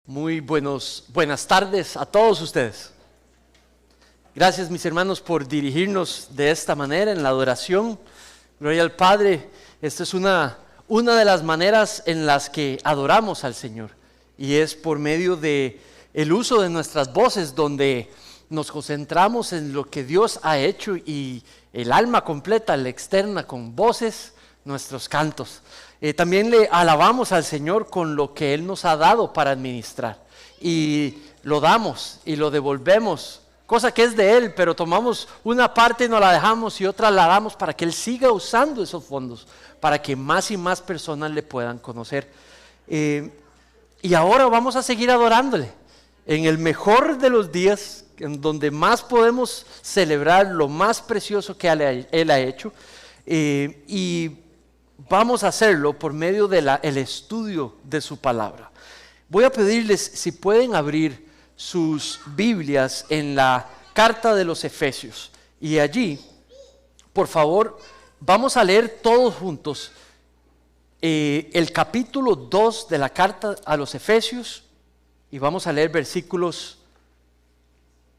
Muy buenas tardes a todos ustedes. Gracias, mis hermanos, por dirigirnos de esta manera en la adoración. Gloria al Padre. Esta es una de las maneras en las que adoramos al Señor, y es por medio de el uso de nuestras voces, donde nos concentramos en lo que Dios ha hecho, y el alma completa, la externa, con voces, nuestros cantos. También le alabamos al Señor con lo que Él nos ha dado para administrar, y lo damos y lo devolvemos, cosa que es de Él, pero tomamos una parte y nos la dejamos y otra la damos para que Él siga usando esos fondos, para que más y más personas le puedan conocer. Y ahora vamos a seguir adorándole en el mejor de los días, en donde más podemos celebrar lo más precioso que Él ha hecho, y vamos a hacerlo por medio del estudio de su palabra. Voy a pedirles si pueden abrir sus Biblias en la carta de los Efesios, y allí, por favor, vamos a leer todos juntos el capítulo 2 de la carta a los Efesios, y vamos a leer versículos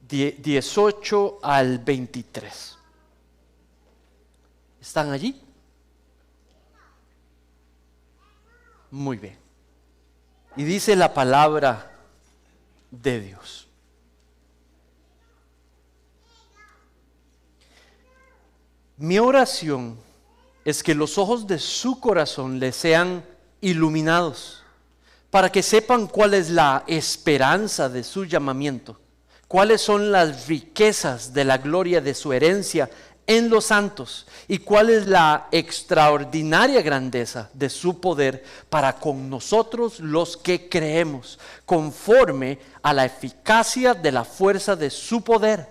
18 al 23. ¿Están allí? Muy bien. Y dice la palabra de Dios: mi oración es que los ojos de su corazón les sean iluminados, para que sepan cuál es la esperanza de su llamamiento, cuáles son las riquezas de la gloria de su herencia en los santos, y cuál es la extraordinaria grandeza de su poder para con nosotros los que creemos, conforme a la eficacia de la fuerza de su poder.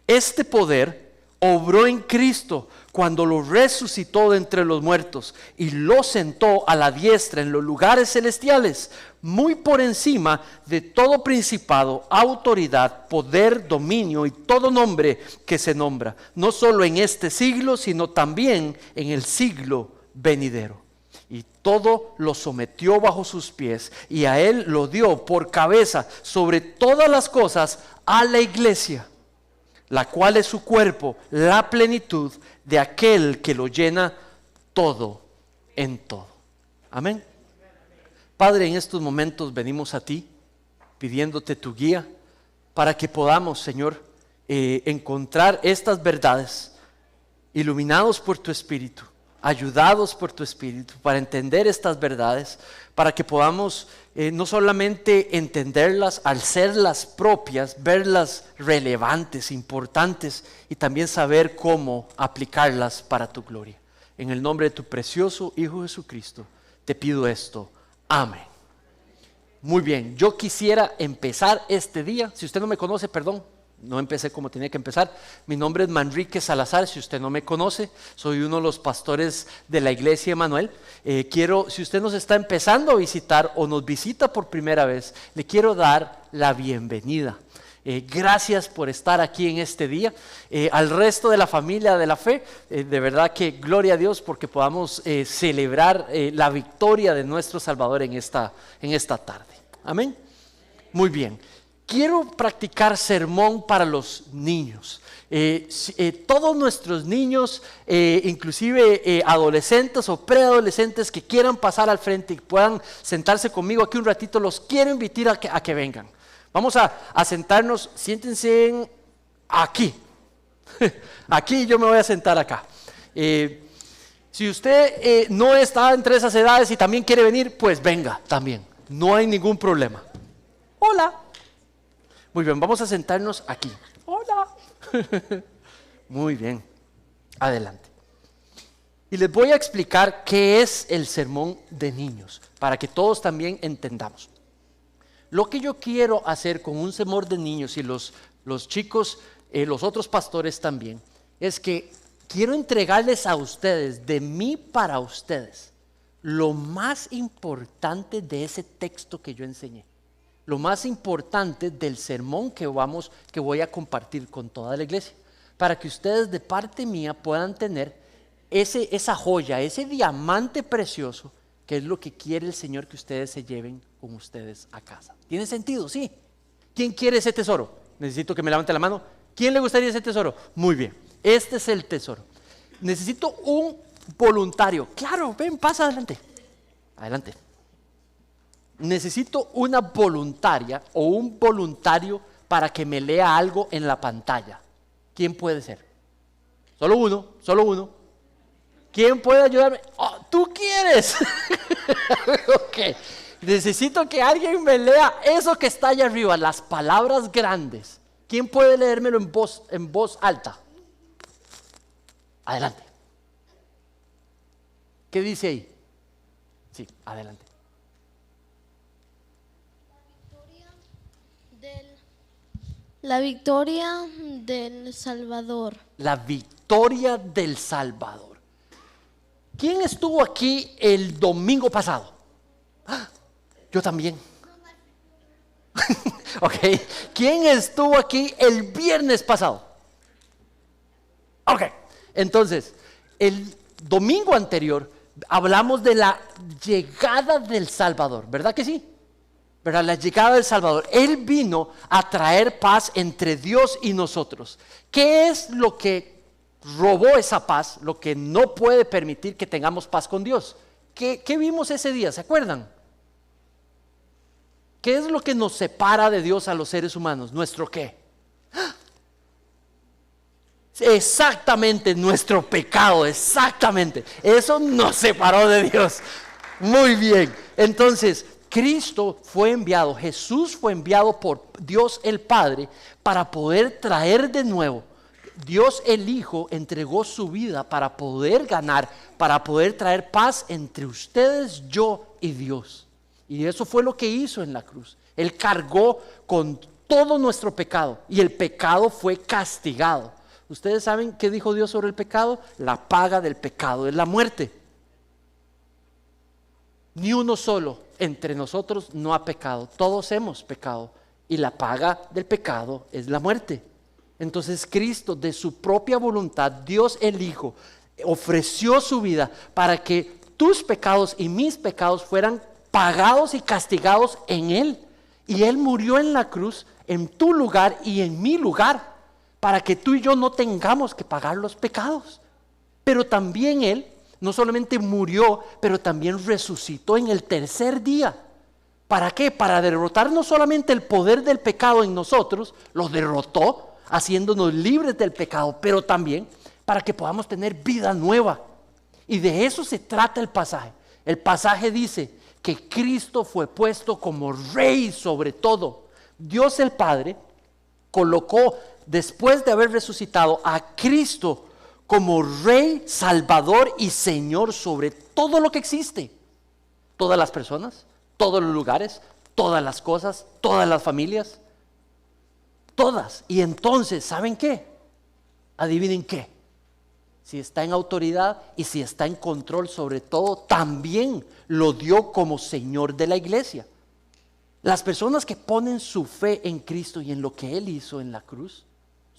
Este poder obró en Cristo cuando lo resucitó de entre los muertos y lo sentó a la diestra en los lugares celestiales, muy por encima de todo principado, autoridad, poder, dominio y todo nombre que se nombra, no solo en este siglo, sino también en el siglo venidero. Y todo lo sometió bajo sus pies, y a Él lo dio por cabeza sobre todas las cosas a la iglesia, la cual es su cuerpo, la plenitud de aquel que lo llena todo en todo. Amén. Padre, en estos momentos venimos a ti pidiéndote tu guía para que podamos, Señor, encontrar estas verdades, iluminados por tu Espíritu, ayudados por tu Espíritu para entender estas verdades, para que podamos no solamente entenderlas al serlas propias, verlas relevantes, importantes, y también saber cómo aplicarlas para tu gloria. En el nombre de tu precioso Hijo Jesucristo te pido esto. Amén. Muy bien, yo quisiera empezar este día. Si usted no me conoce, perdón, no empecé como tenía que empezar. Mi nombre es Manrique Salazar. Si usted no me conoce, soy uno de los pastores de la iglesia Emanuel. Si usted nos está empezando a visitar o nos visita por primera vez, le quiero dar la bienvenida. Gracias por estar aquí en este día. Al resto de la familia de la fe, de verdad que gloria a Dios porque podamos celebrar la victoria de nuestro Salvador en esta tarde. Amén. Muy bien. Quiero practicar sermón para los niños. Todos nuestros niños, inclusive adolescentes o preadolescentes que quieran pasar al frente y puedan sentarse conmigo aquí un ratito, los quiero invitar a que vengan. Vamos a sentarnos, siéntense aquí. Aquí yo me voy a sentar acá. Si usted no está entre esas edades y también quiere venir, pues venga también. No hay ningún problema. Hola. Muy bien, vamos a sentarnos aquí. Hola. Muy bien, adelante. Y les voy a explicar qué es el sermón de niños, para que todos también entendamos. Lo que yo quiero hacer con un sermón de niños y los chicos, los otros pastores también, es que quiero entregarles a ustedes, de mí para ustedes, lo más importante de ese texto que yo enseñé. Lo más importante del sermón que voy a compartir con toda la iglesia, para que ustedes de parte mía puedan tener esa joya, ese diamante precioso ¿Qué es lo que quiere el Señor que ustedes se lleven con ustedes a casa? ¿Tiene sentido? Sí. ¿Quién quiere ese tesoro? Necesito que me levante la mano. ¿Quién le gustaría ese tesoro? Muy bien. Este es el tesoro. Necesito un voluntario. Claro, ven, pasa adelante. Adelante. Necesito una voluntaria o un voluntario para que me lea algo en la pantalla. ¿Quién puede ser? Solo uno, solo uno. ¿Quién puede ayudarme? Oh, ¿tú quieres? Ok. Necesito que alguien me lea eso que está allá arriba, las palabras grandes. ¿Quién puede leérmelo en voz alta? Adelante. ¿Qué dice ahí? Sí, adelante. La victoria del Salvador. La victoria del Salvador. ¿Quién estuvo aquí el domingo pasado? ¡Ah! Yo también. Ok. ¿Quién estuvo aquí el viernes pasado? Ok. Entonces, el domingo anterior hablamos de la llegada del Salvador, ¿verdad que sí? ¿Verdad? La llegada del Salvador. Él vino a traer paz entre Dios y nosotros. ¿Qué es lo que robó esa paz? Lo que no puede permitir que tengamos paz con Dios. ¿Qué vimos ese día? ¿Se acuerdan? ¿Qué es lo que nos separa de Dios a los seres humanos? ¿Nuestro qué? Exactamente, nuestro pecado, exactamente. Eso nos separó de Dios. Muy bien. Entonces, Cristo fue enviado, Jesús fue enviado por Dios el Padre para poder traer de nuevo. Dios el Hijo entregó su vida para poder ganar, para poder traer paz entre ustedes, yo y Dios. Y eso fue lo que hizo en la cruz. Él cargó con todo nuestro pecado y el pecado fue castigado. ¿Ustedes saben qué dijo Dios sobre el pecado? La paga del pecado es la muerte. Ni uno solo entre nosotros no ha pecado. Todos hemos pecado y la paga del pecado es la muerte. Entonces Cristo, de su propia voluntad, Dios el Hijo, ofreció su vida para que tus pecados y mis pecados fueran pagados y castigados en Él. Y Él murió en la cruz en tu lugar y en mi lugar, para que tú y yo no tengamos que pagar los pecados. Pero también Él no solamente murió, pero también resucitó en el tercer día. ¿Para qué? Para derrotar no solamente el poder del pecado en nosotros, lo derrotó haciéndonos libres del pecado, pero también para que podamos tener vida nueva. Y de eso se trata el pasaje. El pasaje dice que Cristo fue puesto como Rey sobre todo. Dios el Padre colocó, después de haber resucitado, a Cristo como Rey, Salvador y Señor sobre todo lo que existe. Todas las personas, todos los lugares, todas las cosas, todas las familias, todas. Y entonces, ¿saben qué? Adivinen qué. Si está en autoridad y si está en control sobre todo, también lo dio como Señor de la iglesia. Las personas que ponen su fe en Cristo y en lo que Él hizo en la cruz,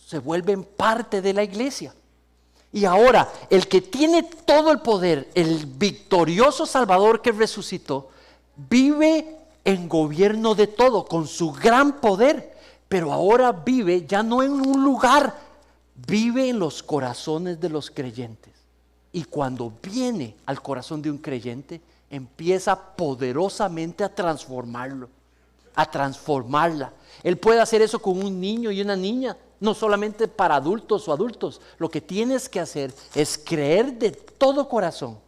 se vuelven parte de la iglesia. Y ahora, el que tiene todo el poder, el victorioso Salvador que resucitó, vive en gobierno de todo, con su gran poder, pero ahora vive ya no en un lugar, vive en los corazones de los creyentes. Y cuando viene al corazón de un creyente, empieza poderosamente a transformarlo, a transformarla. Él puede hacer eso con un niño y una niña, no solamente para adultos o adultos. Lo que tienes que hacer es creer de todo corazón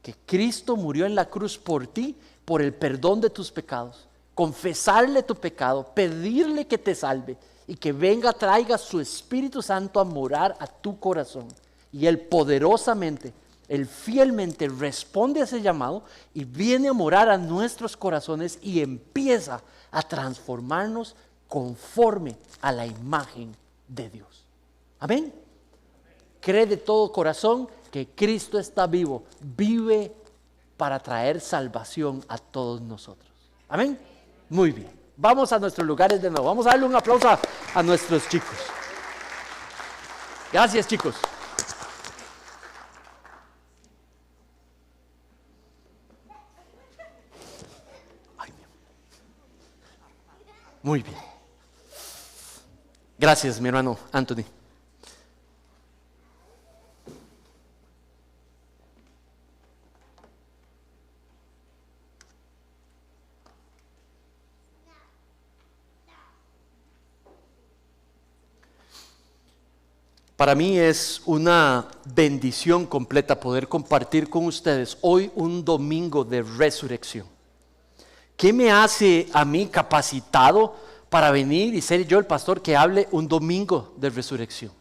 que Cristo murió en la cruz por ti, por el perdón de tus pecados. Confesarle tu pecado, pedirle que te salve y que venga, traiga su Espíritu Santo a morar a tu corazón. Y Él poderosamente, Él fielmente responde a ese llamado y viene a morar a nuestros corazones y empieza a transformarnos conforme a la imagen de Dios. Amén. Cree de todo corazón que Cristo está vivo, vive para traer salvación a todos nosotros. Amén. Muy bien. Vamos a nuestros lugares de nuevo. Vamos a darle un aplauso a nuestros chicos. Gracias, chicos. Muy bien. Gracias, mi hermano Anthony. Para mí es una bendición completa poder compartir con ustedes hoy un domingo de resurrección. ¿Qué me hace a mí capacitado para venir y ser yo el pastor que hable un domingo de resurrección?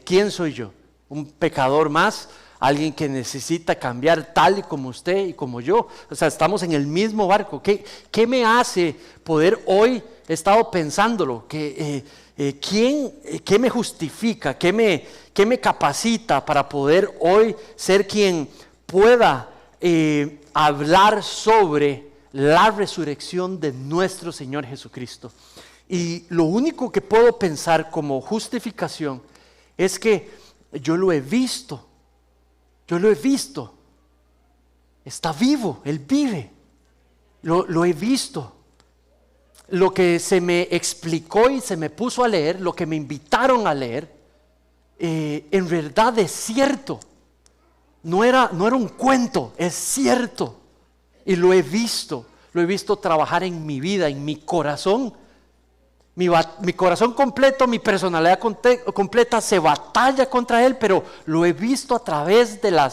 ¿Quién soy yo? ¿Un pecador más? ¿Alguien que necesita cambiar tal y como usted y como yo? O sea, estamos en el mismo barco. ¿Qué me hace poder hoy? He estado pensándolo, ¿qué me justifica? ¿Qué me capacita para poder hoy ser quien pueda hablar sobre la resurrección de nuestro Señor Jesucristo? Y lo único que puedo pensar como justificación es que yo lo he visto. Está vivo, Él vive. Lo he visto. Lo que se me explicó y se me puso a leer, lo que me invitaron a leer, en verdad es cierto. No era un cuento, es cierto. Y lo he visto trabajar en mi vida, en mi corazón. Mi corazón completo, mi personalidad completa se batalla contra Él, pero lo he visto a través de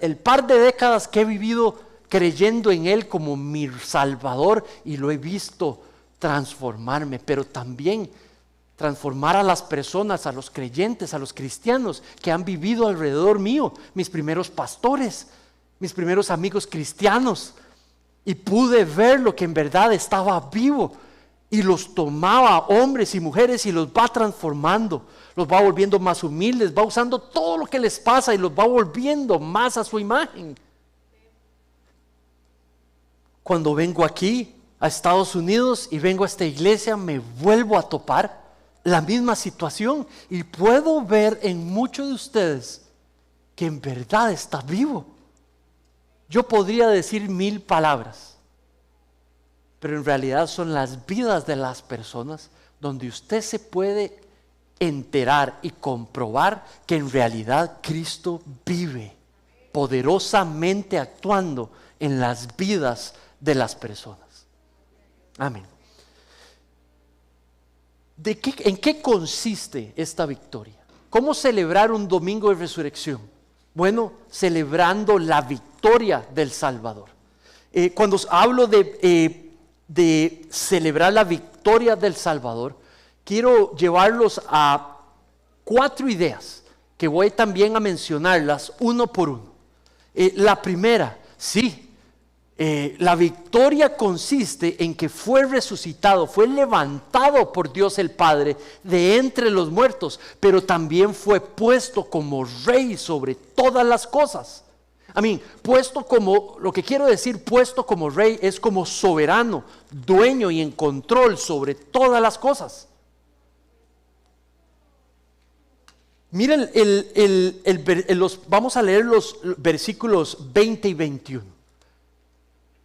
el par de décadas que he vivido creyendo en Él como mi Salvador, y lo he visto transformarme, pero también transformar a las personas, a los creyentes, a los cristianos que han vivido alrededor mío, mis primeros pastores, mis primeros amigos cristianos, y pude ver lo que en verdad estaba vivo, y los tomaba hombres y mujeres y los va transformando, los va volviendo más humildes, va usando todo lo que les pasa y los va volviendo más a su imagen. Cuando vengo aquí a Estados Unidos y vengo a esta iglesia, me vuelvo a topar la misma situación y puedo ver en muchos de ustedes que en verdad está vivo. Yo podría decir 1000 palabras, pero en realidad son las vidas de las personas donde usted se puede enterar y comprobar que en realidad Cristo vive, poderosamente actuando en las vidas de las personas. Amén. ¿En qué consiste esta victoria? ¿Cómo celebrar un domingo de resurrección? Bueno, celebrando la victoria del Salvador. Cuando hablo de celebrar la victoria del Salvador, quiero llevarlos a 4 ideas que voy también a mencionarlas uno por uno. La primera, sí. La victoria consiste en que fue resucitado, fue levantado por Dios el Padre de entre los muertos, pero también fue puesto como rey sobre todas las cosas. Puesto como, lo que quiero decir, puesto como rey es como soberano, dueño y en control sobre todas las cosas. Miren, vamos a leer los versículos 20 y 21.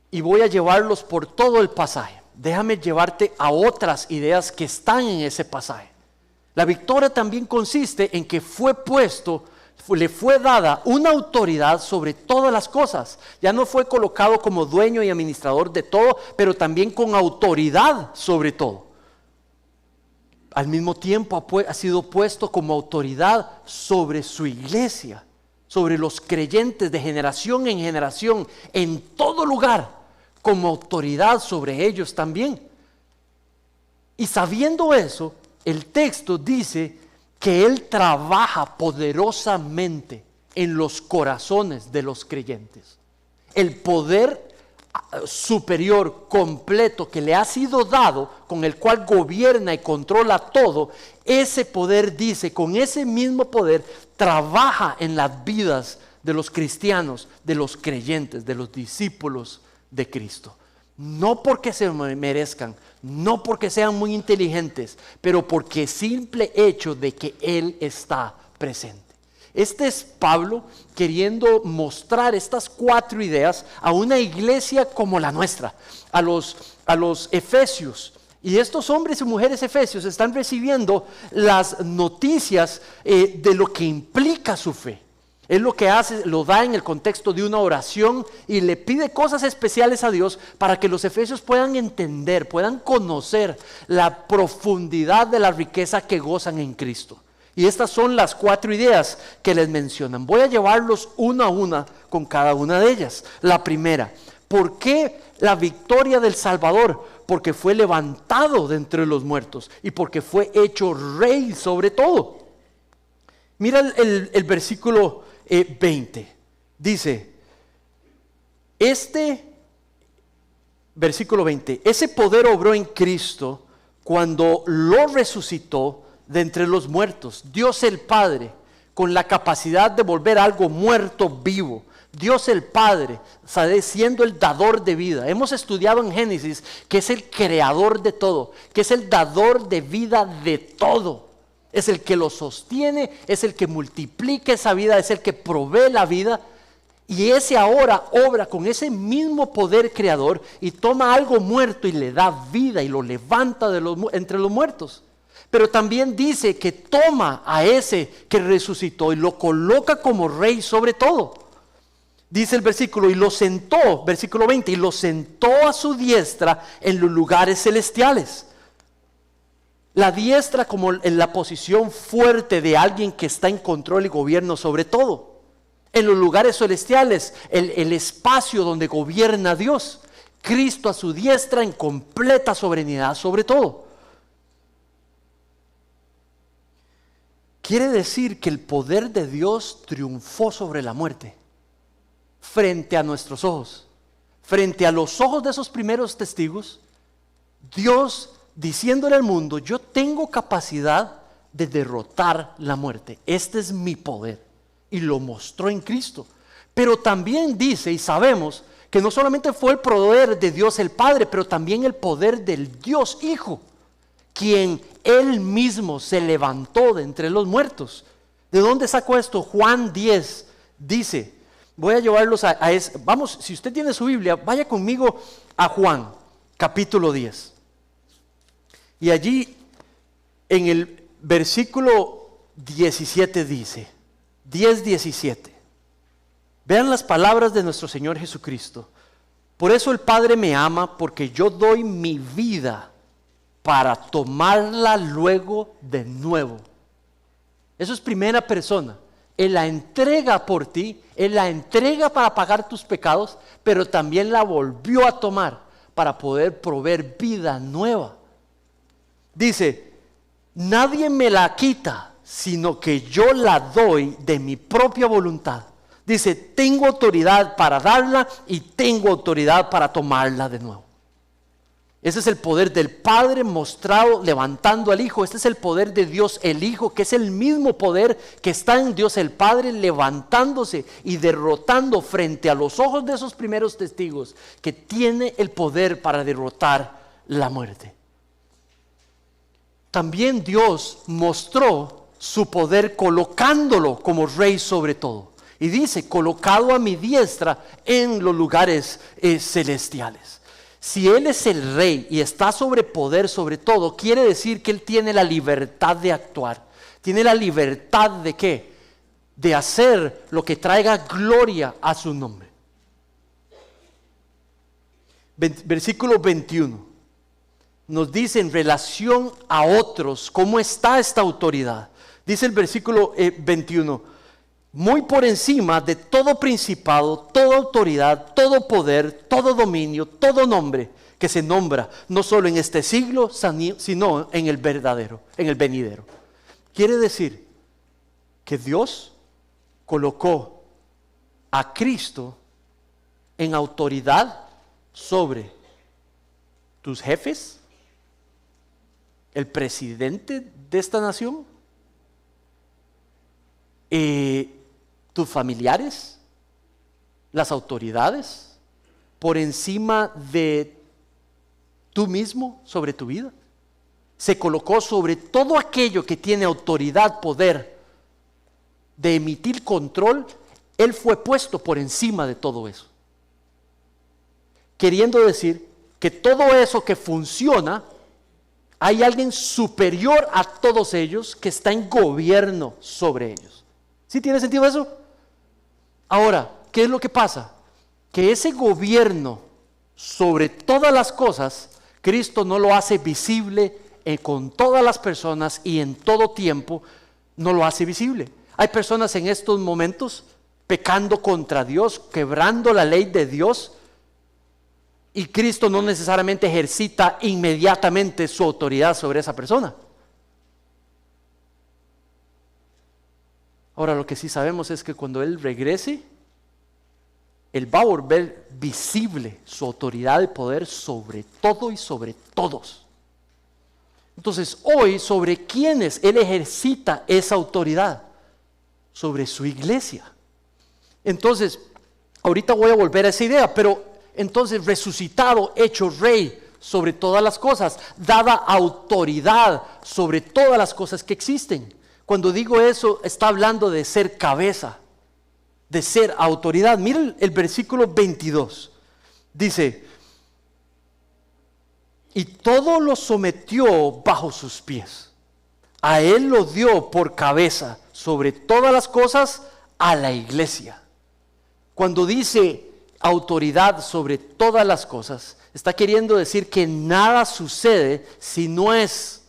Y voy a llevarlos por todo el pasaje. Déjame llevarte a otras ideas que están en ese pasaje. La victoria también consiste en que le fue dada una autoridad sobre todas las cosas. Ya no fue colocado como dueño y administrador de todo, pero también con autoridad sobre todo. Al mismo tiempo ha sido puesto como autoridad sobre su iglesia, sobre los creyentes de generación en generación, en todo lugar, como autoridad sobre ellos también. Y sabiendo eso, el texto dice que Él trabaja poderosamente en los corazones de los creyentes. El poder superior, completo, que le ha sido dado, con el cual gobierna y controla todo, ese poder, dice, con ese mismo poder, trabaja en las vidas de los cristianos, de los creyentes, de los discípulos de Cristo. No porque se merezcan, no porque sean muy inteligentes, pero porque simple hecho de que Él está presente. Este es Pablo queriendo mostrar estas 4 ideas a una iglesia como la nuestra, a los efesios. Y estos hombres y mujeres efesios están recibiendo las noticias de lo que implica su fe. Él lo que hace, lo da en el contexto de una oración y le pide cosas especiales a Dios para que los efesios puedan entender, puedan conocer la profundidad de la riqueza que gozan en Cristo. Y estas son las 4 ideas que les mencionan. Voy a llevarlos una a una con cada una de ellas. La primera, ¿por qué la victoria del Salvador? Porque fue levantado de entre los muertos y porque fue hecho rey sobre todo. Mira el versículo 20. Dice, versículo 20, ese poder obró en Cristo cuando lo resucitó de entre los muertos. Dios el Padre, con la capacidad de volver algo muerto vivo. Dios el Padre, siendo el dador de vida. Hemos estudiado en Génesis que es el creador de todo, que es el dador de vida de todo. Es el que lo sostiene, es el que multiplica esa vida, es el que provee la vida. Y ese ahora obra con ese mismo poder creador y toma algo muerto y le da vida y lo levanta entre los muertos. Pero también dice que toma a ese que resucitó y lo coloca como rey sobre todo. Dice el versículo, y lo sentó, versículo 20, y lo sentó a su diestra en los lugares celestiales. La diestra como en la posición fuerte de alguien que está en control y gobierno sobre todo. En los lugares celestiales, el espacio donde gobierna Dios. Cristo a su diestra en completa soberanía sobre todo. Quiere decir que el poder de Dios triunfó sobre la muerte. Frente a nuestros ojos. Frente a los ojos de esos primeros testigos. Dios diciéndole al mundo, yo tengo capacidad de derrotar la muerte. Este es mi poder. Y lo mostró en Cristo. Pero también dice y sabemos que no solamente fue el poder de Dios el Padre, pero también el poder del Dios Hijo, quien Él mismo se levantó de entre los muertos. ¿De dónde sacó esto? Juan 10 dice, voy a llevarlos vamos, si usted tiene su Biblia, vaya conmigo a Juan, capítulo 10. Y allí en el versículo 17 dice, 10:17. Vean las palabras de nuestro Señor Jesucristo. Por eso el Padre me ama, porque yo doy mi vida para tomarla luego de nuevo. Eso es primera persona. Él la entrega por ti, Él la entrega para pagar tus pecados, pero también la volvió a tomar para poder proveer vida nueva. Dice, nadie me la quita, sino que yo la doy de mi propia voluntad. Dice, tengo autoridad para darla y tengo autoridad para tomarla de nuevo. Ese es el poder del Padre mostrado levantando al Hijo. Este es el poder de Dios el Hijo, que es el mismo poder que está en Dios el Padre, levantándose y derrotando frente a los ojos de esos primeros testigos, que tiene el poder para derrotar la muerte. También Dios mostró su poder colocándolo como rey sobre todo. Y dice, colocado a mi diestra en los lugares celestiales. Si Él es el rey y está sobre poder sobre todo, quiere decir que Él tiene la libertad de actuar. Tiene la libertad de ¿qué? De hacer lo que traiga gloria a su nombre. Versículo 21. Nos dice en relación a otros cómo está esta autoridad. Dice el versículo 21, muy por encima de todo principado, toda autoridad, todo poder, todo dominio, todo nombre que se nombra, no solo en este siglo, sino en el verdadero, en el venidero. Quiere decir que Dios colocó a Cristo en autoridad sobre tus jefes, el presidente de esta nación, tus familiares, las autoridades, por encima de tú mismo sobre tu vida. Se colocó sobre todo aquello que tiene autoridad, poder de emitir control, Él fue puesto por encima de todo eso. Queriendo decir que todo eso que funciona, hay alguien superior a todos ellos que está en gobierno sobre ellos. ¿Sí tiene sentido eso? Ahora, ¿qué es lo que pasa? Que ese gobierno sobre todas las cosas, Cristo no lo hace visible con todas las personas y en todo tiempo, no lo hace visible. Hay personas en estos momentos pecando contra Dios, quebrando la ley de Dios, y Cristo no necesariamente ejercita inmediatamente su autoridad sobre esa persona. Ahora, lo que sí sabemos es que cuando Él regrese, Él va a volver visible su autoridad y poder sobre todo y sobre todos. Entonces, hoy, ¿sobre quiénes Él ejercita esa autoridad? Sobre su iglesia. Entonces, ahorita voy a volver a esa idea, pero entonces resucitado, hecho rey sobre todas las cosas, dada autoridad sobre todas las cosas que existen. Cuando digo eso, está hablando de ser cabeza, de ser autoridad. Miren el versículo 22. Dice, y todo lo sometió bajo sus pies. A Él lo dio por cabeza sobre todas las cosas a la iglesia. Cuando dice autoridad sobre todas las cosas, está queriendo decir que nada sucede si no es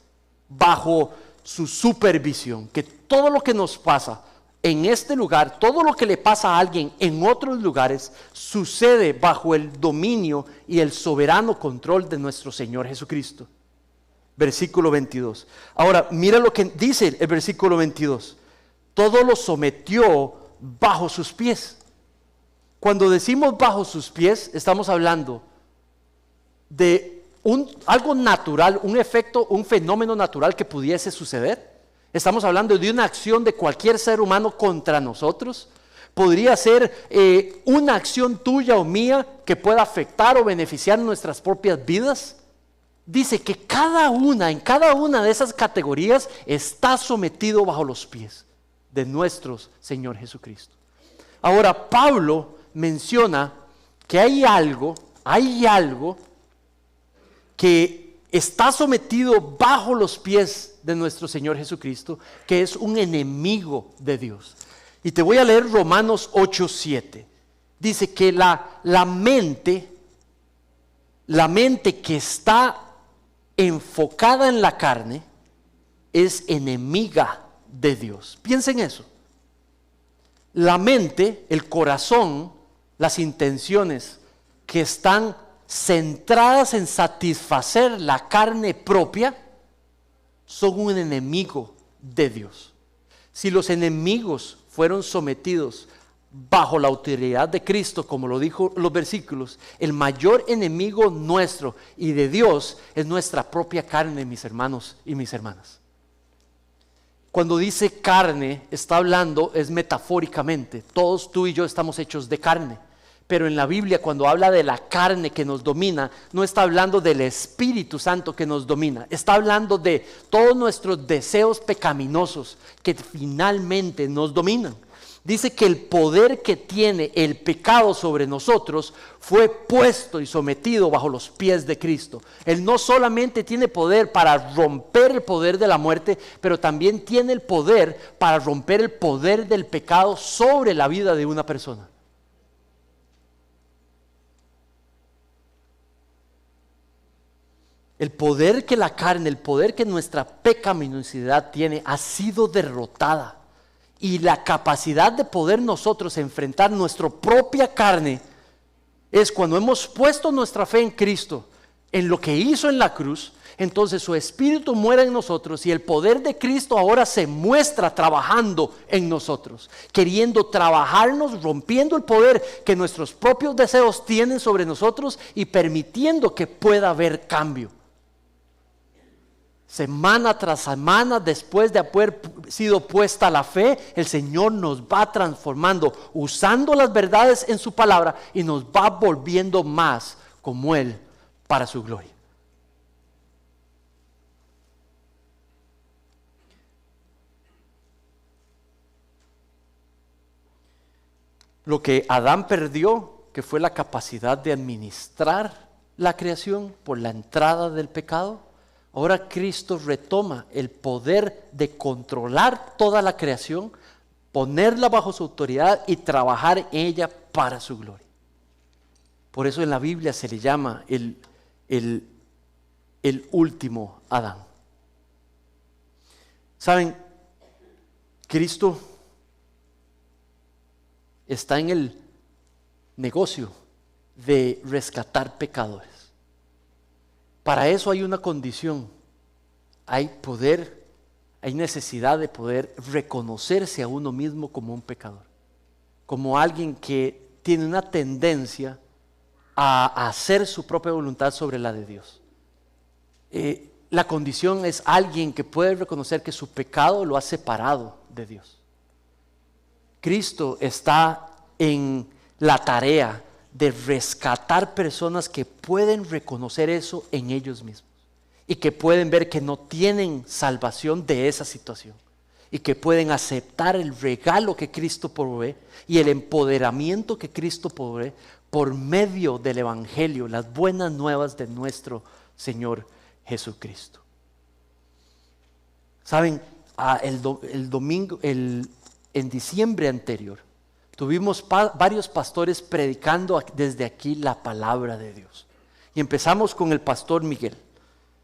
bajo su supervisión, que todo lo que nos pasa en este lugar, todo lo que le pasa a alguien en otros lugares, sucede bajo el dominio y el soberano control de nuestro Señor Jesucristo. Versículo 22. Ahora, mira lo que dice el versículo 22. Todo lo sometió bajo sus pies. Cuando decimos bajo sus pies, estamos hablando de algo natural, un efecto, un fenómeno natural que pudiese suceder. Estamos hablando de una acción de cualquier ser humano contra nosotros. Podría ser una acción tuya o mía que pueda afectar o beneficiar nuestras propias vidas. Dice que en cada una de esas categorías está sometido bajo los pies de nuestro Señor Jesucristo. Ahora, Pablo menciona que hay algo que está sometido bajo los pies de nuestro Señor Jesucristo, que es un enemigo de Dios. Y te voy a leer Romanos 8:7. Dice que la mente que está enfocada en la carne es enemiga de Dios. Piensen eso. La mente, el corazón, las intenciones que están centradas en satisfacer la carne propia son un enemigo de Dios. Si los enemigos fueron sometidos bajo la autoridad de Cristo, como lo dijo los versículos, el mayor enemigo nuestro y de Dios es nuestra propia carne, mis hermanos y mis hermanas. Cuando dice carne, está hablando, es metafóricamente. Todos tú y yo estamos hechos de carne. Pero en la Biblia, cuando habla de la carne que nos domina, no está hablando del Espíritu Santo que nos domina. Está hablando de todos nuestros deseos pecaminosos que finalmente nos dominan. Dice que el poder que tiene el pecado sobre nosotros fue puesto y sometido bajo los pies de Cristo. Él no solamente tiene poder para romper el poder de la muerte, pero también tiene el poder para romper el poder del pecado sobre la vida de una persona. El poder que la carne, el poder que nuestra pecaminosidad tiene, ha sido derrotada. Y la capacidad de poder nosotros enfrentar nuestra propia carne es cuando hemos puesto nuestra fe en Cristo, en lo que hizo en la cruz. Entonces su Espíritu muere en nosotros y el poder de Cristo ahora se muestra trabajando en nosotros, queriendo trabajarnos, rompiendo el poder que nuestros propios deseos tienen sobre nosotros y permitiendo que pueda haber cambio. Semana tras semana, después de haber sido puesta la fe, el Señor nos va transformando, usando las verdades en su palabra y nos va volviendo más como Él para su gloria. Lo que Adán perdió, que fue la capacidad de administrar la creación por la entrada del pecado, ahora Cristo retoma el poder de controlar toda la creación, ponerla bajo su autoridad y trabajar en ella para su gloria. Por eso en la Biblia se le llama el último Adán. ¿Saben? Cristo está en el negocio de rescatar pecadores. Para eso hay una condición, hay necesidad de poder reconocerse a uno mismo como un pecador, como alguien que tiene una tendencia a hacer su propia voluntad sobre la de Dios. La condición es alguien que puede reconocer que su pecado lo ha separado de Dios. Cristo está en la tarea de rescatar personas que pueden reconocer eso en ellos mismos y que pueden ver que no tienen salvación de esa situación y que pueden aceptar el regalo que Cristo provee y el empoderamiento que Cristo provee por medio del Evangelio, las buenas nuevas de nuestro Señor Jesucristo. Saben, en diciembre anterior tuvimos varios pastores predicando desde aquí la palabra de Dios. Y empezamos con el pastor Miguel,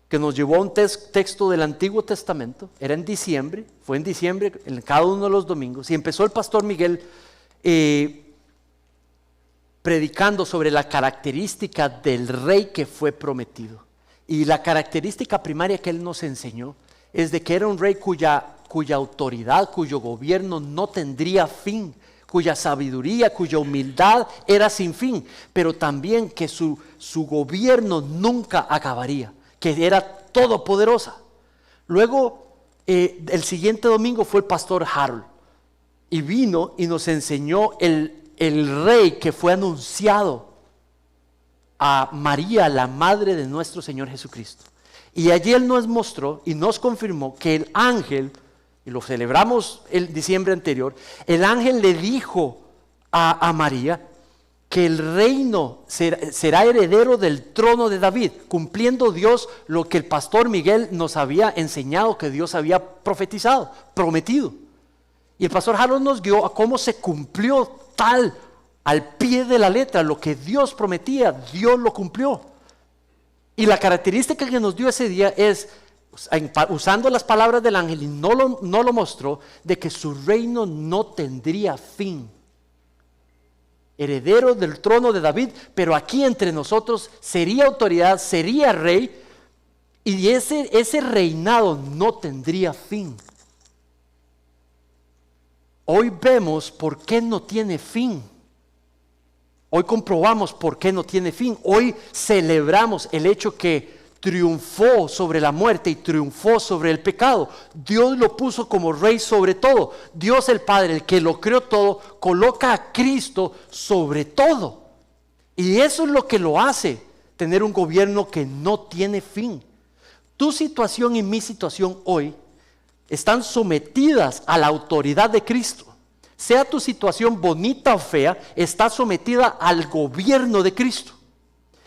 que nos llevó a un texto del Antiguo Testamento. Era en diciembre, fue en diciembre, en cada uno de los domingos. Y empezó el pastor Miguel predicando sobre la característica del rey que fue prometido. Y la característica primaria que él nos enseñó es de que era un rey cuya autoridad, cuyo gobierno no tendría fin, cuya sabiduría, cuya humildad era sin fin, pero también que su gobierno nunca acabaría, que era todopoderosa. Luego, el siguiente domingo fue el pastor Harold y vino y nos enseñó el rey que fue anunciado a María, la madre de nuestro Señor Jesucristo. Y allí él nos mostró y nos confirmó que el ángel, y lo celebramos el diciembre anterior, el ángel le dijo a María que el reino será heredero del trono de David, cumpliendo Dios lo que el pastor Miguel nos había enseñado que Dios había profetizado, prometido. Y el pastor Harold nos guió a cómo se cumplió tal al pie de la letra, lo que Dios prometía, Dios lo cumplió. Y la característica que nos dio ese día es, usando las palabras del ángel, y no lo mostró, de que su reino no tendría fin. Heredero del trono de David, pero aquí entre nosotros sería autoridad, sería rey, y ese reinado no tendría fin. Hoy vemos por qué no tiene fin. Hoy comprobamos por qué no tiene fin. Hoy celebramos el hecho que triunfó sobre la muerte y triunfó sobre el pecado. Dios lo puso como rey sobre todo. Dios el Padre, el que lo creó todo, coloca a Cristo sobre todo. Y eso es lo que lo hace tener un gobierno que no tiene fin. Tu situación y mi situación hoy están sometidas a la autoridad de Cristo. Sea tu situación bonita o fea, está sometida al gobierno de Cristo.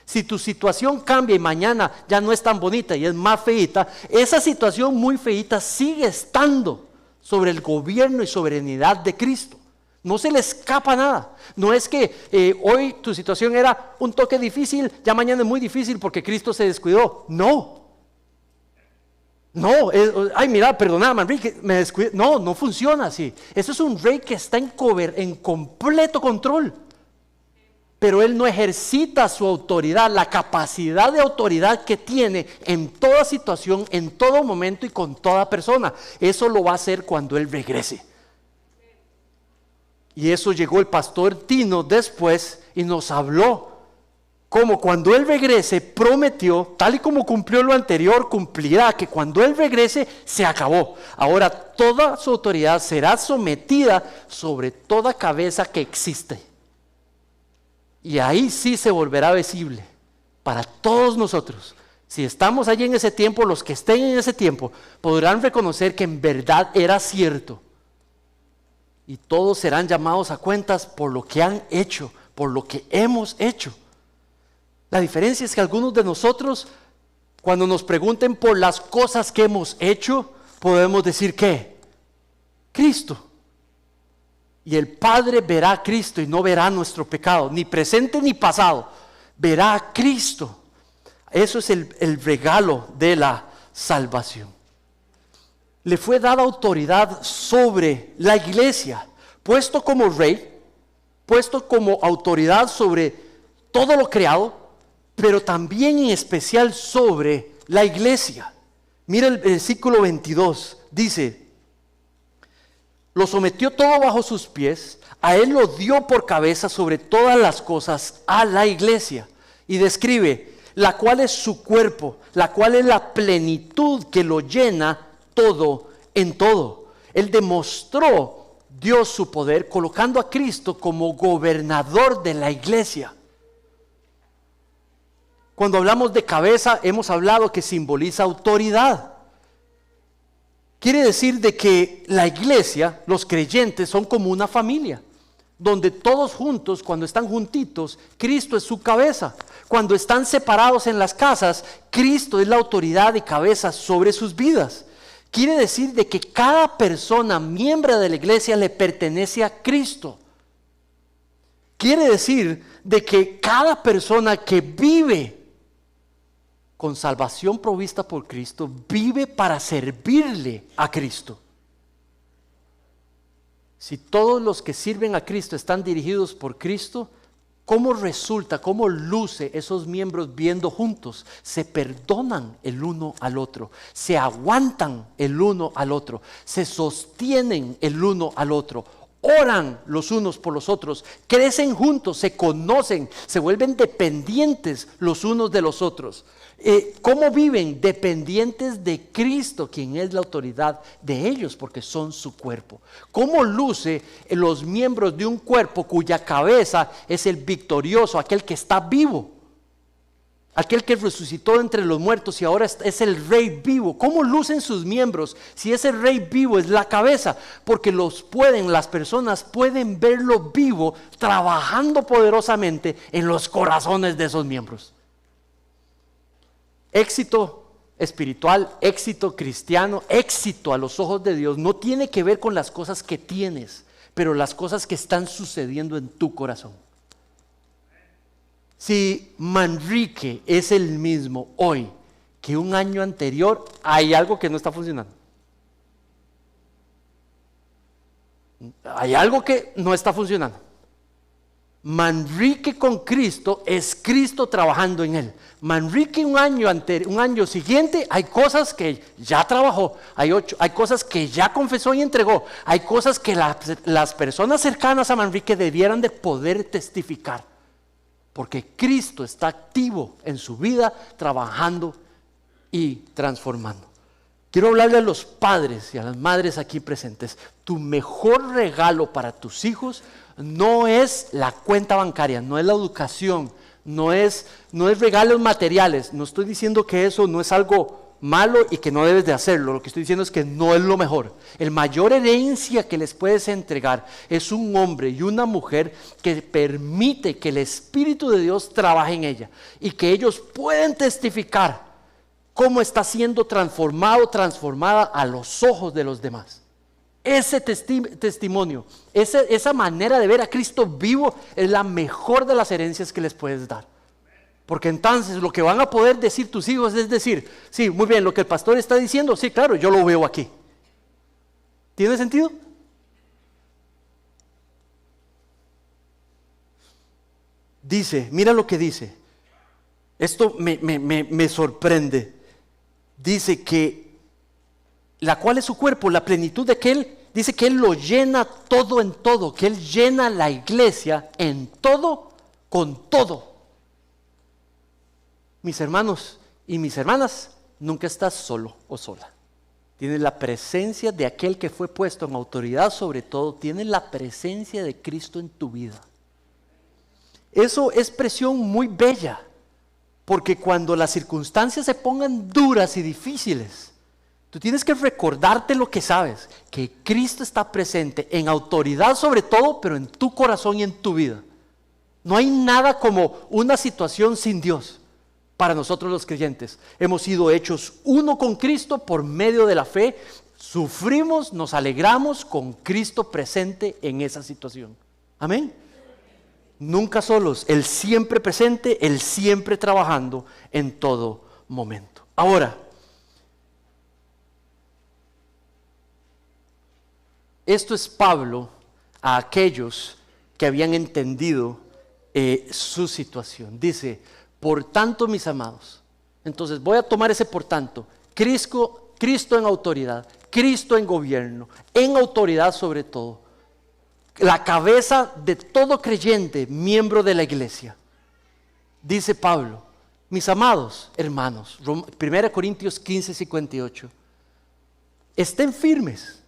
Si tu situación cambia y mañana ya no es tan bonita y es más feita, esa situación muy feita sigue estando sobre el gobierno y soberanía de Cristo. No se le escapa nada. No es que hoy tu situación era un toque difícil, ya mañana es muy difícil porque Cristo se descuidó. No, ay mira, perdóname Enrique, me descuidé. No funciona así. Eso es un rey que está en completo control. Pero él no ejercita su autoridad, la capacidad de autoridad que tiene en toda situación, en todo momento y con toda persona. Eso lo va a hacer cuando él regrese. Y eso llegó el pastor Tino después y nos habló como cuando él regrese prometió, tal y como cumplió lo anterior, cumplirá, que cuando él regrese se acabó. Ahora toda su autoridad será sometida sobre toda cabeza que existe. Y ahí sí se volverá visible para todos nosotros. Si estamos allí en ese tiempo, los que estén en ese tiempo podrán reconocer que en verdad era cierto y todos serán llamados a cuentas por lo que han hecho, por lo que hemos hecho. La diferencia es que algunos de nosotros, cuando nos pregunten por las cosas que hemos hecho, podemos decir ¿qué? Cristo. Y el Padre verá a Cristo y no verá nuestro pecado, ni presente ni pasado. Verá a Cristo. Eso es el regalo de la salvación. Le fue dada autoridad sobre la iglesia, puesto como rey, puesto como autoridad sobre todo lo creado, pero también en especial sobre la iglesia. Mira el versículo 22, dice: lo sometió todo bajo sus pies, a él lo dio por cabeza sobre todas las cosas a la iglesia. Y describe, la cual es su cuerpo, la cual es la plenitud que lo llena todo en todo. Él demostró Dios su poder colocando a Cristo como gobernador de la iglesia. Cuando hablamos de cabeza, hemos hablado que simboliza autoridad. Quiere decir de que la iglesia, los creyentes, son como una familia, donde todos juntos, cuando están juntitos, Cristo es su cabeza. Cuando están separados en las casas, Cristo es la autoridad y cabeza sobre sus vidas. Quiere decir de que cada persona miembro de la iglesia le pertenece a Cristo. Quiere decir de que cada persona que vive con salvación provista por Cristo, vive para servirle a Cristo. Si todos los que sirven a Cristo están dirigidos por Cristo, ¿cómo resulta, cómo luce esos miembros viendo juntos? Se perdonan el uno al otro, se aguantan el uno al otro, se sostienen el uno al otro, oran los unos por los otros, crecen juntos, se conocen, se vuelven dependientes los unos de los otros. ¿Cómo viven? Dependientes de Cristo, quien es la autoridad de ellos, porque son su cuerpo. ¿Cómo luce los miembros de un cuerpo cuya cabeza es el victorioso, aquel que está vivo? Aquel que resucitó entre los muertos y ahora es el rey vivo. ¿Cómo lucen sus miembros si ese rey vivo es la cabeza? Porque las personas pueden verlo vivo trabajando poderosamente en los corazones de esos miembros. Éxito espiritual, éxito cristiano, éxito a los ojos de Dios no tiene que ver con las cosas que tienes, pero las cosas que están sucediendo en tu corazón. Si Manrique es el mismo hoy que un año anterior, hay algo que no está funcionando. Hay algo que no está funcionando. Manrique con Cristo es Cristo trabajando en él. Manrique un año siguiente hay cosas que ya trabajó, hay cosas que ya confesó y entregó, hay cosas que las personas cercanas a Manrique debieran de poder testificar, porque Cristo está activo en su vida, trabajando y transformando. Quiero hablarle a los padres y a las madres aquí presentes. Tu mejor regalo para tus hijos no es la cuenta bancaria, no es la educación, no es regalos materiales. No estoy diciendo que eso no es algo malo y que no debes de hacerlo. Lo que estoy diciendo es que no es lo mejor. El mayor herencia que les puedes entregar es un hombre y una mujer que permite que el Espíritu de Dios trabaje en ella y que ellos pueden testificar cómo está siendo transformada a los ojos de los demás. Ese testimonio, esa manera de ver a Cristo vivo es la mejor de las herencias que les puedes dar. Porque entonces lo que van a poder decir tus hijos es decir, sí, muy bien, lo que el pastor está diciendo, sí, claro, yo lo veo aquí. ¿Tiene sentido? Dice, mira lo que dice. Esto me sorprende. Dice que la cual es su cuerpo, la plenitud de que Él, dice que Él lo llena todo en todo, que Él llena la iglesia en todo, con todo. Mis hermanos y mis hermanas, nunca estás solo o sola. Tienes la presencia de aquel que fue puesto en autoridad sobre todo, tienes la presencia de Cristo en tu vida. Eso es expresión muy bella, porque cuando las circunstancias se pongan duras y difíciles, Tú tienes que recordarte lo que sabes, que Cristo está presente en autoridad sobre todo, pero en tu corazón y en tu vida. No hay nada como una situación sin Dios para nosotros los creyentes. Hemos sido hechos uno con Cristo por medio de la fe. Sufrimos, nos alegramos con Cristo presente en esa situación. Amén. Nunca solos, Él siempre presente, Él siempre trabajando en todo momento. Ahora, esto es Pablo a aquellos que habían entendido su situación. Dice, por tanto, mis amados. Entonces voy a tomar ese por tanto. Cristo en autoridad, Cristo en gobierno, en autoridad sobre todo. La cabeza de todo creyente, miembro de la iglesia. Dice Pablo, mis amados hermanos, 1 Corintios 15:58. Estén firmes,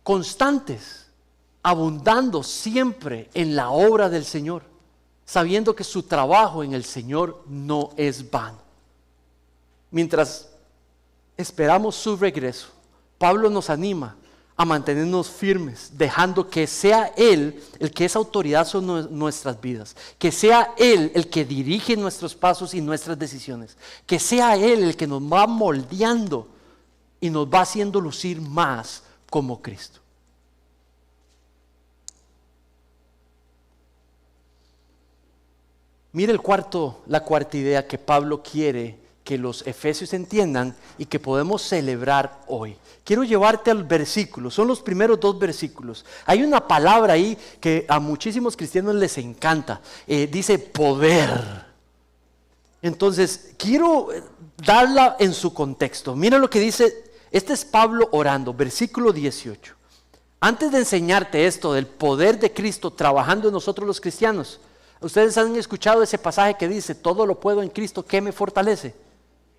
constantes, abundando siempre en la obra del Señor, sabiendo que su trabajo en el Señor no es vano. Mientras esperamos su regreso, Pablo nos anima a mantenernos firmes, dejando que sea Él el que es autoridad sobre nuestras vidas, que sea Él el que dirige nuestros pasos y nuestras decisiones, que sea Él el que nos va moldeando y nos va haciendo lucir más como Cristo. Mire la cuarta idea que Pablo quiere que los efesios entiendan y que podemos celebrar hoy. Quiero llevarte al versículo, son los primeros 2 versículos. Hay una palabra ahí que a muchísimos cristianos les encanta, dice poder. Entonces, quiero darla en su contexto. Mira lo que dice, este es Pablo orando, versículo 18. Antes de enseñarte esto del poder de Cristo trabajando en nosotros los cristianos, ustedes han escuchado ese pasaje que dice, todo lo puedo en Cristo que me fortalece.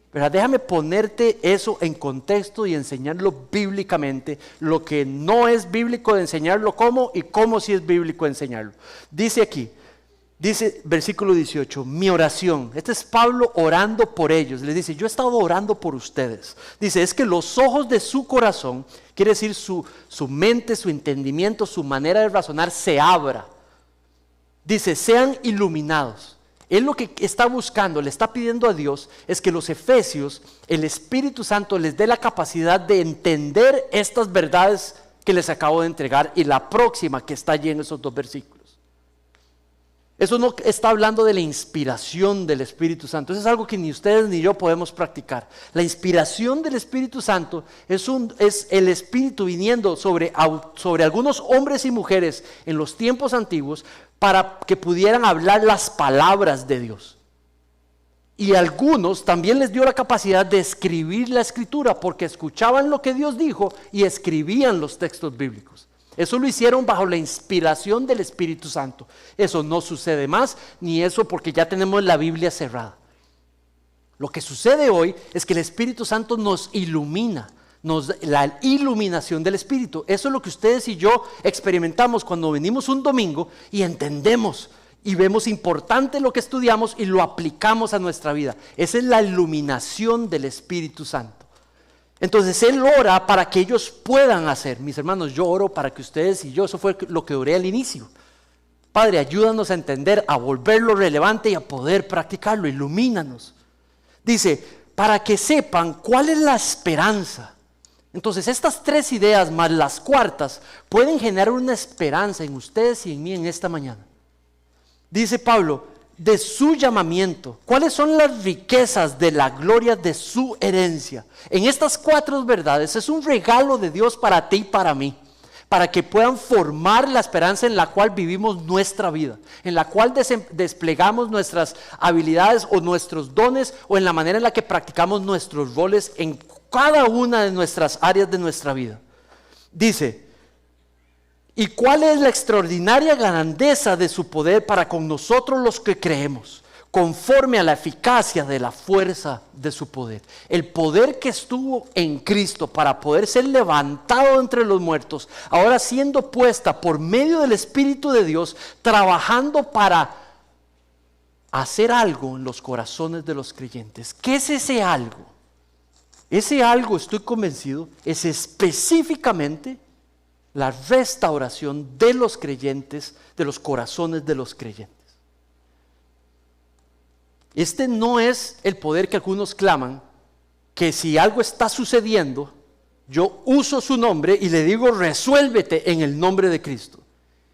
Pero déjame ponerte eso en contexto y enseñarlo bíblicamente, lo que no es bíblico de enseñarlo cómo y cómo sí es bíblico de enseñarlo. Dice aquí, dice versículo 18, mi oración, este es Pablo orando por ellos, les dice, yo he estado orando por ustedes. Dice, es que los ojos de su corazón, quiere decir su mente, su entendimiento, su manera de razonar se abra. Dice, sean iluminados. Él lo que está buscando, le está pidiendo a Dios, es que los efesios, el Espíritu Santo les dé la capacidad de entender estas verdades que les acabo de entregar y la próxima que está allí en esos 2 versículos. Eso no está hablando de la inspiración del Espíritu Santo. Eso es algo que ni ustedes ni yo podemos practicar. La inspiración del Espíritu Santo es el Espíritu viniendo sobre algunos hombres y mujeres en los tiempos antiguos para que pudieran hablar las palabras de Dios. Y a algunos también les dio la capacidad de escribir la Escritura porque escuchaban lo que Dios dijo y escribían los textos bíblicos. Eso lo hicieron bajo la inspiración del Espíritu Santo. Eso no sucede más, ni eso porque ya tenemos la Biblia cerrada. Lo que sucede hoy es que el Espíritu Santo nos ilumina, la iluminación del Espíritu. Eso es lo que ustedes y yo experimentamos cuando venimos un domingo y entendemos y vemos importante lo que estudiamos y lo aplicamos a nuestra vida. Esa es la iluminación del Espíritu Santo. Entonces Él ora para que ellos puedan hacer. Mis hermanos, yo oro para que ustedes y yo, eso fue lo que oré al inicio. Padre, ayúdanos a entender, a volverlo relevante y a poder practicarlo, ilumínanos. Dice, para que sepan cuál es la esperanza. Entonces estas 3 ideas más las cuartas pueden generar una esperanza en ustedes y en mí en esta mañana. Dice Pablo, de su llamamiento, cuáles son las riquezas de la gloria de su herencia. En estas 4 verdades es un regalo de Dios para ti y para mí, para que puedan formar la esperanza en la cual vivimos nuestra vida, en la cual desplegamos nuestras habilidades o nuestros dones o en la manera en la que practicamos nuestros roles en cada una de nuestras áreas de nuestra vida. Dice, ¿y cuál es la extraordinaria grandeza de su poder para con nosotros los que creemos? Conforme a la eficacia de la fuerza de su poder. El poder que estuvo en Cristo para poder ser levantado entre los muertos, ahora siendo puesta por medio del Espíritu de Dios, trabajando para hacer algo en los corazones de los creyentes. ¿Qué es ese algo? Ese algo, estoy convencido, es específicamente la restauración de los creyentes, de los corazones de los creyentes. Este no es el poder que algunos claman, que si algo está sucediendo, yo uso su nombre y le digo resuélvete en el nombre de Cristo.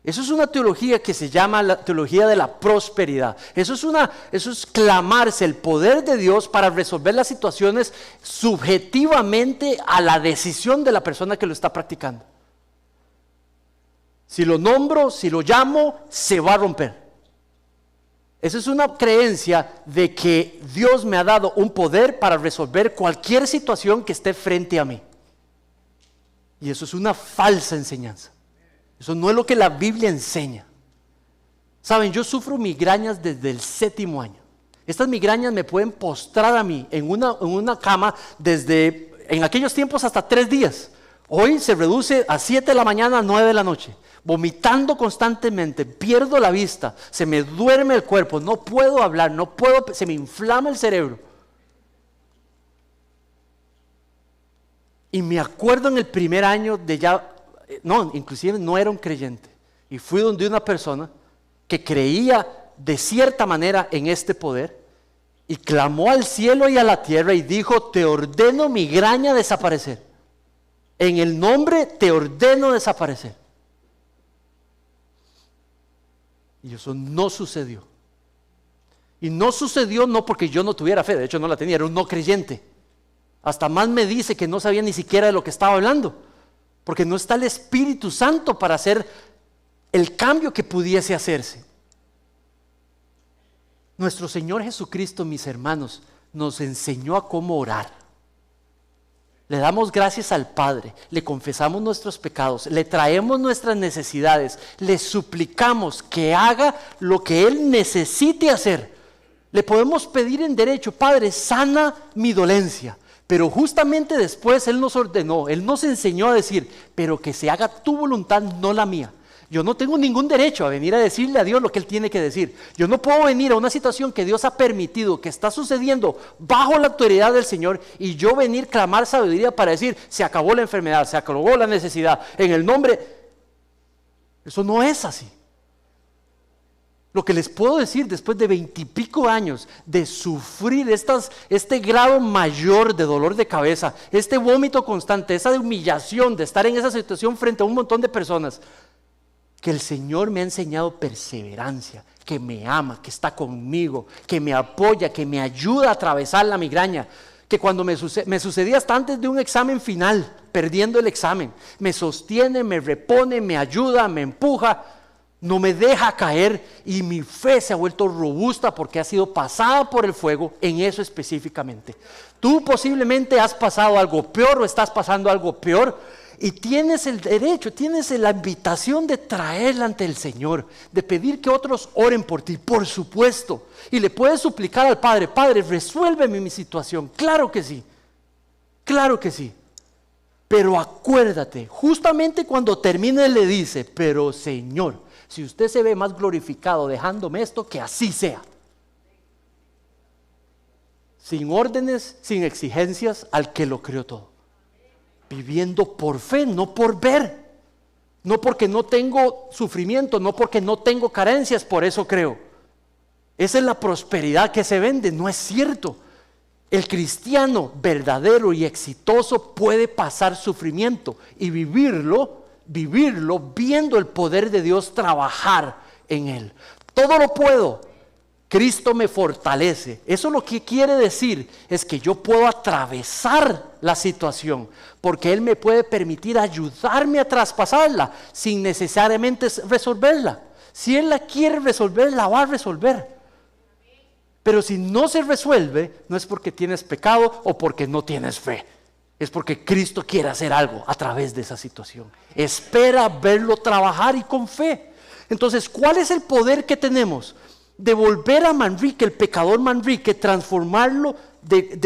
Eso es una teología que se llama la teología de la prosperidad. Eso es clamarse el poder de Dios para resolver las situaciones subjetivamente a la decisión de la persona que lo está practicando. Si lo nombro, si lo llamo, se va a romper. Esa es una creencia de que Dios me ha dado un poder para resolver cualquier situación que esté frente a mí. Y eso es una falsa enseñanza. Eso no es lo que la Biblia enseña. Saben, yo sufro migrañas desde el 7º año. Estas migrañas me pueden postrar a mí en una cama desde, en aquellos tiempos, hasta 3 días. Hoy se reduce a 7 de la mañana a 9 de la noche. Vomitando constantemente, pierdo la vista, se me duerme el cuerpo, no puedo hablar, se me inflama el cerebro. Y me acuerdo en el primer año inclusive no era un creyente. Y fui donde una persona que creía de cierta manera en este poder y clamó al cielo y a la tierra y dijo: te ordeno migraña desaparecer. En el nombre te ordeno desaparecer. Y eso no sucedió. Y no sucedió no porque yo no tuviera fe, de hecho no la tenía, era un no creyente. Hasta más me dice que no sabía ni siquiera de lo que estaba hablando, porque no está el Espíritu Santo para hacer el cambio que pudiese hacerse. Nuestro Señor Jesucristo, mis hermanos, nos enseñó a cómo orar. Le damos gracias al Padre, le confesamos nuestros pecados, le traemos nuestras necesidades, le suplicamos que haga lo que Él necesite hacer. Le podemos pedir en derecho: Padre, sana mi dolencia. Pero justamente después Él nos ordenó, Él nos enseñó a decir: pero que se haga tu voluntad, no la mía. Yo no tengo ningún derecho a venir a decirle a Dios lo que Él tiene que decir. Yo no puedo venir a una situación que Dios ha permitido, que está sucediendo bajo la autoridad del Señor, y yo venir a clamar sabiduría para decir: se acabó la enfermedad, se acabó la necesidad, en el nombre. Eso no es así. Lo que les puedo decir después de 20 y pico años de sufrir este grado mayor de dolor de cabeza, este vómito constante, esa humillación de estar en esa situación frente a un montón de personas, que el Señor me ha enseñado perseverancia, que me ama, que está conmigo, que me apoya, que me ayuda a atravesar la migraña, que cuando me sucedía hasta antes de un examen final, perdiendo el examen, me sostiene, me repone, me ayuda, me empuja, no me deja caer, y mi fe se ha vuelto robusta porque ha sido pasada por el fuego en eso específicamente. Tú posiblemente has pasado algo peor o estás pasando algo peor, y tienes el derecho, tienes la invitación de traerla ante el Señor, de pedir que otros oren por ti, por supuesto. Y le puedes suplicar al Padre: Padre, resuélveme mi situación. Claro que sí, claro que sí. Pero acuérdate, justamente cuando termine le dice: pero Señor, si usted se ve más glorificado dejándome esto, que así sea. Sin órdenes, sin exigencias, al que lo creó todo. Viviendo por fe, no por ver. No porque no tengo sufrimiento, no porque no tengo carencias, por eso creo. Esa es la prosperidad que se vende, no es cierto. El cristiano verdadero y exitoso puede pasar sufrimiento y vivirlo viendo el poder de Dios trabajar en él. Todo lo puedo, Cristo me fortalece. Eso lo que quiere decir es que yo puedo atravesar la situación, porque Él me puede permitir ayudarme a traspasarla sin necesariamente resolverla. Si Él la quiere resolver, la va a resolver. Pero si no se resuelve, no es porque tienes pecado o porque no tienes fe. Es porque Cristo quiere hacer algo a través de esa situación. Espera verlo trabajar, y con fe. Entonces, ¿cuál es el poder que tenemos? De volver a Manrique, el pecador Manrique, transformarlo de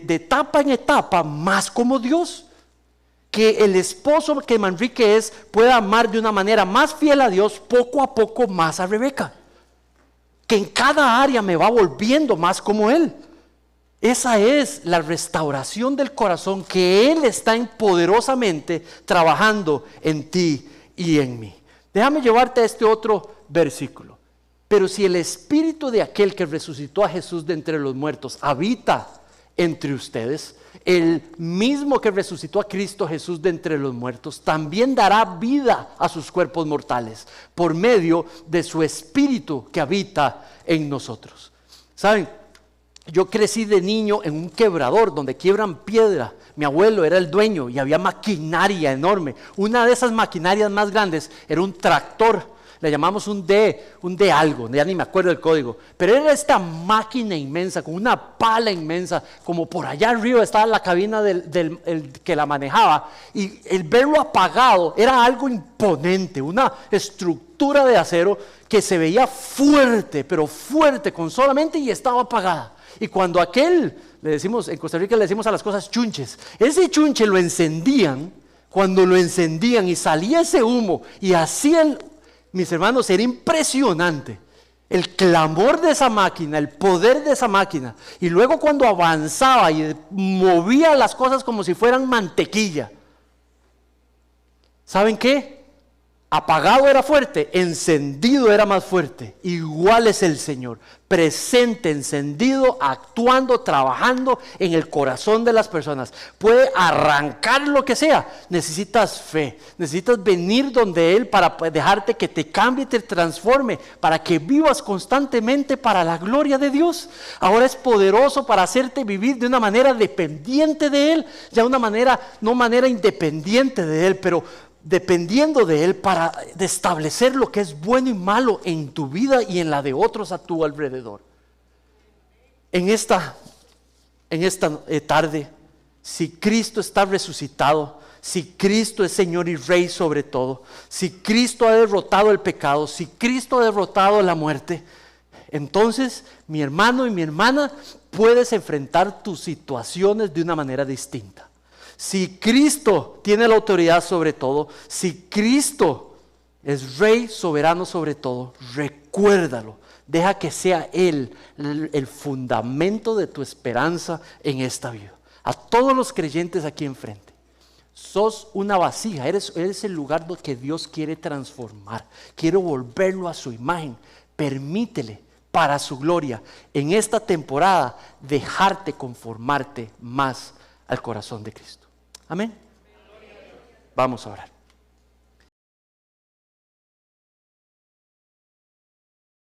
etapa en etapa más como Dios. Que el esposo que Manrique pueda amar de una manera más fiel a Dios, poco a poco más a Rebeca. que en cada área me va volviendo más como Él. Esa es la restauración del corazón que Él está poderosamente trabajando en ti y en mí. Déjame llevarte a este otro versículo. Pero si el espíritu de aquel que resucitó a Jesús de entre los muertos habita entre ustedes, el mismo que resucitó a Cristo Jesús de entre los muertos, también dará vida a sus cuerpos mortales por medio de su espíritu que habita en nosotros. ¿Saben? Yo crecí de niño en un quebrador donde quiebran piedra. Mi abuelo era el dueño y había maquinaria enorme. Una de esas maquinarias más grandes era un tractor. Le llamamos un D algo, ya ni me acuerdo el código. Pero era esta máquina inmensa, con una pala inmensa, como por allá arriba estaba la cabina del que la manejaba. Y el verlo apagado era algo imponente, una estructura de acero que se veía fuerte, pero fuerte, con solamente y estaba apagada. Y cuando aquel, le decimos, en Costa Rica le decimos a las cosas chunches, ese chunche lo encendían, cuando lo encendían y salía ese humo y hacían, mis hermanos, era impresionante el clamor de esa máquina, el poder de esa máquina. Y luego cuando avanzaba y movía las cosas como si fueran mantequilla. ¿Saben qué? Apagado era fuerte, encendido era más fuerte. Igual es el Señor, presente, encendido, actuando, trabajando en el corazón de las personas. Puede arrancar lo que sea. Necesitas fe, necesitas venir donde Él para dejarte que te cambie y te transforme, para que vivas constantemente para la gloria de Dios. Ahora es poderoso para hacerte vivir de una manera dependiente de Él, ya una manera, no manera independiente de Él, pero dependiendo de Él para establecer lo que es bueno y malo en tu vida y en la de otros a tu alrededor. En esta tarde, si Cristo está resucitado, si Cristo es Señor y Rey sobre todo, si Cristo ha derrotado el pecado, si Cristo ha derrotado la muerte, entonces mi hermano y mi hermana, puedes enfrentar tus situaciones de una manera distinta. Si Cristo tiene la autoridad sobre todo, si Cristo es Rey soberano sobre todo, recuérdalo. Deja que sea Él el fundamento de tu esperanza en esta vida. A todos los creyentes aquí enfrente, sos una vasija, eres el lugar que Dios quiere transformar. Quiere volverlo a su imagen. Permítele, para su gloria, en esta temporada, dejarte conformarte más al corazón de Cristo. Amén. Vamos a orar.